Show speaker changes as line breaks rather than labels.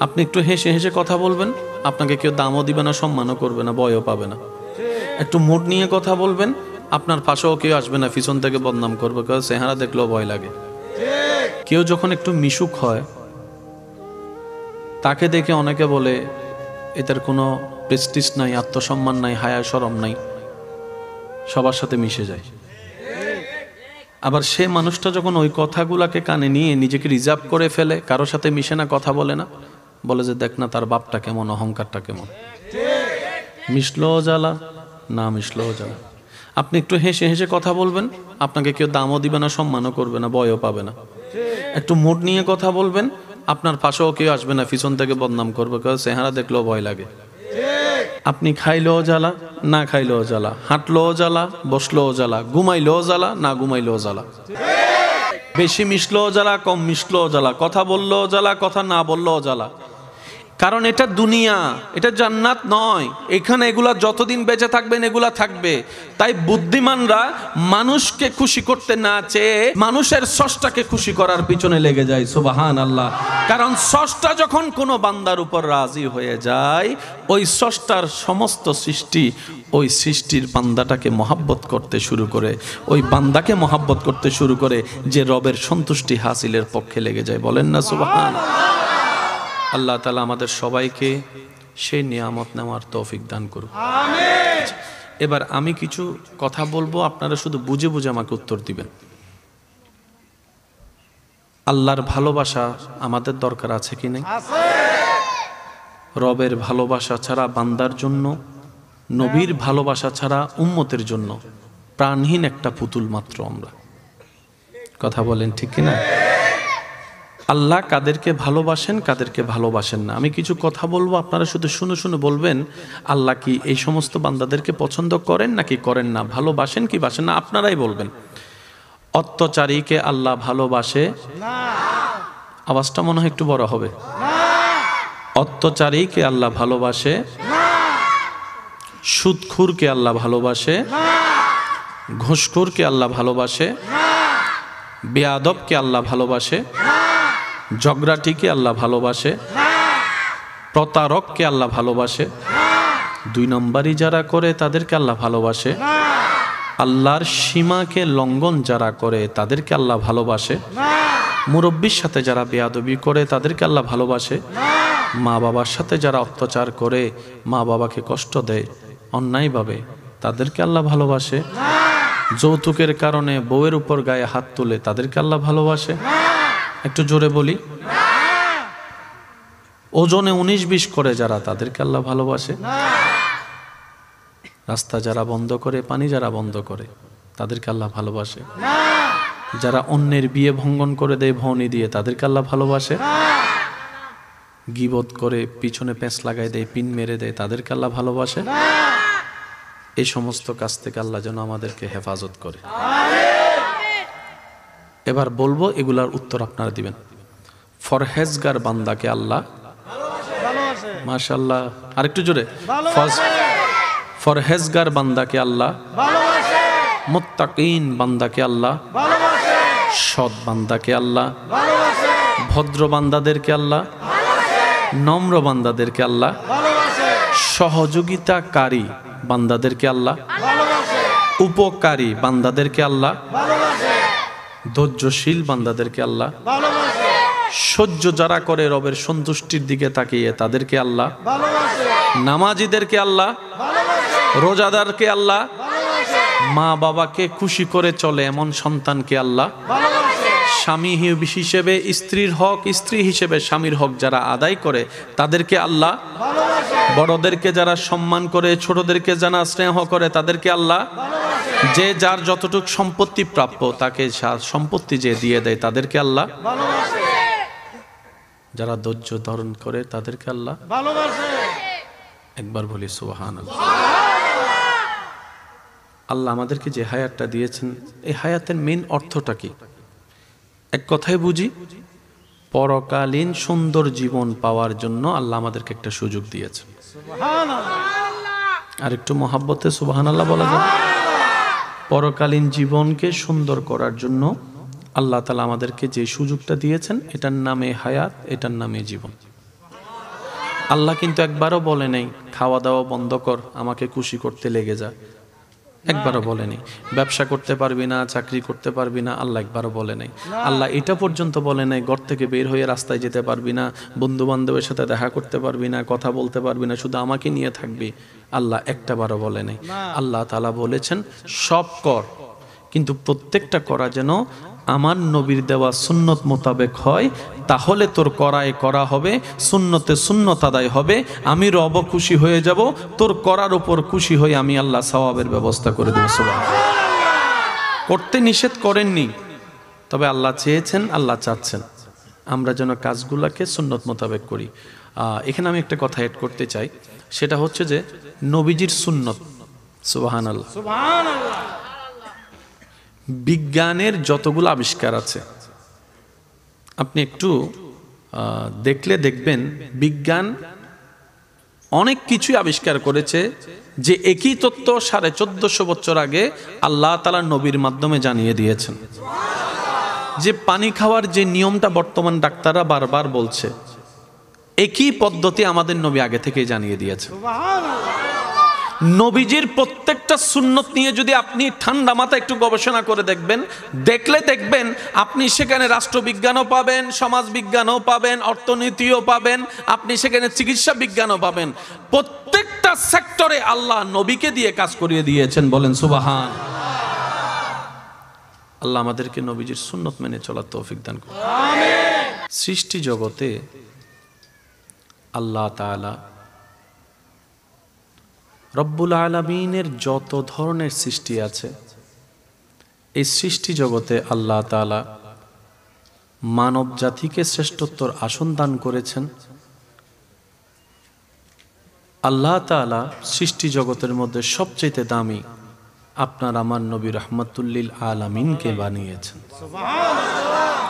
আপনি একটু হেসে হেসে কথা বলবেন, আপনাকে কেউ দামও দিবে না, সম্মানও করবে না, ভয়ও পাবে না। একটু মুড নিয়ে কথা বলবেন, আপনার পাশেও কেউ আসবে না, পিছন থেকে বদনাম করবে, কারণ চেহারা দেখলেও ভয় লাগে। কেউ যখন একটু মিশুক হয়, তাকে দেখে অনেকে বলে এটার কোনো প্রেস্টিজ নাই, আত্মসম্মান নাই, হায়া শরম নাই, সবার সাথে মিশে যায়। আবার সে মানুষটা যখন ওই কথাগুলাকে কানে নিয়ে নিজেকে রিজার্ভ করে ফেলে, কারোর সাথে মিশে না, কথা বলে না, বলে যে দেখ না তার বাপটা কেমন, অহংকারটা কেমন। মিশলেও জ্বালা, না মিশলেও জ্বালা। আপনি একটু হেসে হেসে কথা বলবেন, আপনাকে কেউ দামও দিবে না, সম্মানও করবে না, ভয়ও পাবে না। একটু মুড নিয়ে কথা বলবেন, আপনার পাশেও কেউ আসবে না, পিছন থেকে বদনাম করবে, কারণ চেহারা দেখলেও ভয় লাগে। আপনি খাইলেও জ্বালা, না খাইলেও জ্বালা, হাঁটলেও জ্বালা, বসলেও জ্বালা, ঘুমাইলেও জ্বালা, না ঘুমাইলেও জ্বালা। বেশি মিশলেও জ্বালা, কম মিশলেও জ্বালা, কথা বললেও জ্বালা, কথা না বললেও জ্বালা। কারণ এটা দুনিয়া, এটা জান্নাত নয়। এখানে এগুলা যতদিন বেঁচে থাকবেন এগুলা থাকবে। তাই বুদ্ধিমানরা মানুষকে খুশি করতে না চেয়ে মানুষের স্রষ্টাকে খুশি করার পিছনে লেগে যায়। সুবহানাল্লাহ। কারণ স্রষ্টা যখন কোনো বান্দার উপর রাজি হয়ে যায়, ওই স্রষ্টার সমস্ত সৃষ্টি ওই সৃষ্টির বান্দাটাকে মহাব্বত করতে শুরু করে, ওই বান্দাকে মহাব্বত করতে শুরু করে, যে রবের সন্তুষ্টি হাসিলের পক্ষে লেগে যায়। বলেন না সুবহানাল্লাহ। আল্লাহ তাআলা আমাদের সবাইকে সেই নিয়ামত নেওয়ার তৌফিক দান করুন। আমিন। এবার আমি কিছু কথা বলবো, আপনারা শুধু বুঝে বুঝে আমাকে উত্তর দিবেন। আল্লাহর ভালোবাসা আমাদের দরকার আছে কি নেই? আছে। রবের ভালোবাসা ছাড়া বান্দার জন্য, নবীর ভালোবাসা ছাড়া উম্মতের জন্য প্রাণহীন একটা পুতুল মাত্র আমরা। কথা বলেন ঠিক কি না? আল্লাহ কাদেরকে ভালোবাসেন, কাদেরকে ভালোবাসেন না। আমি কিছু কথা বলবো, আপনারা শুধু শুনে শুনে বলবেন আল্লাহ কি এই সমস্ত বান্দাদেরকে পছন্দ করেন নাকি করেন না, ভালোবাসেন কি বাসেন না, আপনারাই বলবেন। অত্যাচারীকে আল্লাহ ভালোবাসে না। আওয়াজটা মনে হয় একটু বড় হবে। অত্যাচারীকে আল্লাহ ভালোবাসে না। সুদখোরকে আল্লাহ ভালোবাসে না। ঘুষখোরকে আল্লাহ ভালোবাসে না। বেয়াদবকে আল্লাহ ভালোবাসে না। ঝগড়াটিকে আল্লাহ ভালোবাসে না। প্রতারককে আল্লাহ ভালোবাসে না। দুই নম্বরই যারা করে তাদেরকে আল্লাহ ভালোবাসে না। আল্লাহর সীমাকে লঙ্ঘন যারা করে তাদেরকে আল্লাহ ভালোবাসে না। মুরব্বির সাথে যারা বেয়াদবি করে তাদেরকে আল্লাহ ভালোবাসে না। মা বাবার সাথে যারা অত্যাচার করে, মা বাবাকে কষ্ট দেয় অন্যায়ভাবে, তাদেরকে আল্লাহ ভালোবাসে না। যৌতুকের কারণে বউয়ের উপর গায়ে হাত তুলে তাদেরকে আল্লাহ ভালোবাসে না। একটু জোরে বলি। ওজনে 19-20 করে যারা, তাদেরকে আল্লাহ ভালোবাসে না। রাস্তা যারা বন্ধ করে, পানি যারা বন্ধ করে, তাদেরকে আল্লাহ ভালোবাসে না। যারা অন্যের বিয়ে ভঙ্গন করে দেয় ভৌনি দিয়ে, তাদেরকে আল্লাহ ভালোবাসে না। গীবত করে পিছনে পেঁচ লাগাই দেয়, পিন মেরে দেয়, তাদেরকে আল্লাহ ভালোবাসে না। এই সমস্ত কাজ থেকে আল্লাহ যেন আমাদেরকে হেফাজত করে। এবার বলবো, এগুলার উত্তর আপনারা দিবেন। ফরহেজগার বান্দাকে আল্লাহ ভালোবাসে। মাশাআল্লাহ, আরেকটু জোরে। ফরহেজগার বান্দাকে আল্লাহ ভালোবাসে। মুত্তাকিন বান্দাকে আল্লাহ ভালোবাসে। সৎ বান্দাকে আল্লাহ ভালোবাসে। ভদ্র বান্দাদেরকে আল্লাহ ভালোবাসে। নম্র বান্দাদেরকে আল্লাহ ভালোবাসে। সহযোগিতাকারী বান্দাদেরকে আল্লাহ ভালোবাসে। উপকারী বান্দাদেরকে আল্লাহ ভালোবাসে। ধৈর্যশীল বান্দাদেরকে আল্লাহ ভালোবাসে। সহ্য যারা করে রবের সন্তুষ্টির দিকে তাকিয়ে, তাদেরকে আল্লাহ ভালোবাসে। নামাজীদেরকে আল্লাহ ভালোবাসে। রোজাদারকে আল্লাহ ভালোবাসে। মা বাবাকে খুশি করে চলে এমন সন্তানকে আল্লাহ ভালোবাসে। স্বামী হিসেবে স্ত্রীর হক, স্ত্রী হিসেবে স্বামীর হক যারা আদায় করে, তাদেরকে আল্লাহ ভালোবাসে। বড়দেরকে যারা সম্মান করে, ছোটদেরকে যারা স্নেহ করে, তাদেরকে আল্লাহ ভালোবাসে। যে যার যতটুকু সম্পত্তি প্রাপ্য তাকে সম্পত্তি যে দিয়ে দেয়, তাদেরকে আল্লাহ ভালোবাসে। যারা ধৈর্য ধারণ করে, তাদেরকে আল্লাহ ভালোবাসে। একবার বলি সুবহানাল্লাহ। আল্লাহ আমাদেরকে যে হায়াতটা দিয়েছেন, এই হায়াতের মেইন অর্থটা কি? এক কথায় বুঝি, পরকালীন সুন্দর জীবন পাওয়ার জন্য আল্লাহ আমাদেরকে একটা সুযোগ দিয়েছেন। আর একটু মহাব্বতে সুবহানাল্লাহ বলা যাবে। পরকালীন জীবনকে সুন্দর করার জন্য আল্লাহ তাআলা আমাদেরকে যে সুযোগটা দিয়েছেন, এটার নামে হায়াত, এটার নামে জীবন। আল্লাহ কিন্তু একবারও বলে নাই খাওয়া দাওয়া বন্ধ কর, আমাকে খুশি করতে লেগে যা, একবারও বলে নাই। ব্যবসা করতে পারবি না, চাকরি করতে পারবি না, আল্লাহ একবারও বলে নাই। আল্লাহ এটা পর্যন্ত বলে নাই ঘর থেকে বের হয়ে রাস্তায় যেতে পারবি না, বন্ধু বান্ধবের সাথে দেখা করতে পারবি না, কথা বলতে পারবি না, শুধু আমাকে নিয়ে থাকবি, আল্লাহ একটাবারও বলে নাই। আল্লাহ তাআলা বলেছেন সব কর, কিন্তু প্রত্যেকটা করা যেন আমার নবীর দেওয়া সুন্নত মোতাবেক হয়, তাহলে তোর করায় করা হবে, সুন্নতে সুন্নত আদায় হবে, আমি রব খুশি হয়ে যাব, তোর করার উপর খুশি হয়ে আমি আল্লাহ সওয়াবের ব্যবস্থা করে দেব। সুবহানাল্লাহ। করতে নিষেধ করেননি, তবে আল্লাহ চেয়েছেন, আল্লাহ চাচ্ছেন আমরা যেন কাজগুলোকে সুন্নত মোতাবেক করি। এখানে আমি একটা কথা এড করতে চাই, সেটা হচ্ছে যে নবীজির সুন্নত। সুবহানাল্লাহ। বিজ্ঞানের যতগুলো আবিষ্কার আছে আপনি একটু দেখলে দেখবেন বিজ্ঞান অনেক কিছুই আবিষ্কার করেছে যে একই তত্ত্ব 1450 বছর আগে আল্লাহ তাআলা নবীর মাধ্যমে জানিয়ে দিয়েছেন। যে পানি খাওয়ার যে নিয়মটা বর্তমান ডাক্তাররা বারবার বলছে, একই পদ্ধতি আমাদের নবী আগে থেকেই জানিয়ে দিয়েছেন। নবীজির প্রত্যেকটা সুন্নত নিয়ে যদি আপনি ঠান্ডা মাথায় একটু গবেষণা করে দেখবেন, দেখলে দেখবেন আপনি সেখানে রাষ্ট্রবিজ্ঞানও পাবেন, সমাজ বিজ্ঞানও পাবেন, অর্থনীতিও পাবেন, আপনি সেখানে চিকিৎসা বিজ্ঞানও পাবেন। প্রত্যেকটা সেক্টরে আল্লাহ নবীকে দিয়ে কাজ করিয়ে দিয়েছেন। বলেন সুবহান। আল্লাহ আমাদেরকে নবীজির সুন্নত মেনে চলার তৌফিক দান করুন। আমিন। সৃষ্টি জগতে আল্লাহ তাআলা রব্বুল আলামিনের যত ধরনের সৃষ্টি আছে, এই সৃষ্টি জগতে আল্লাহ তাআলা মানব জাতিকে শ্রেষ্ঠত্বর আসন দান করেছেন। আল্লাহ তাআলা সৃষ্টি জগতের মধ্যে সবচেয়ে দামি আপনার আমার নবী রাহমাতুল লিল আলামিনকে বানিয়েছেন। সুবহানাল্লাহ।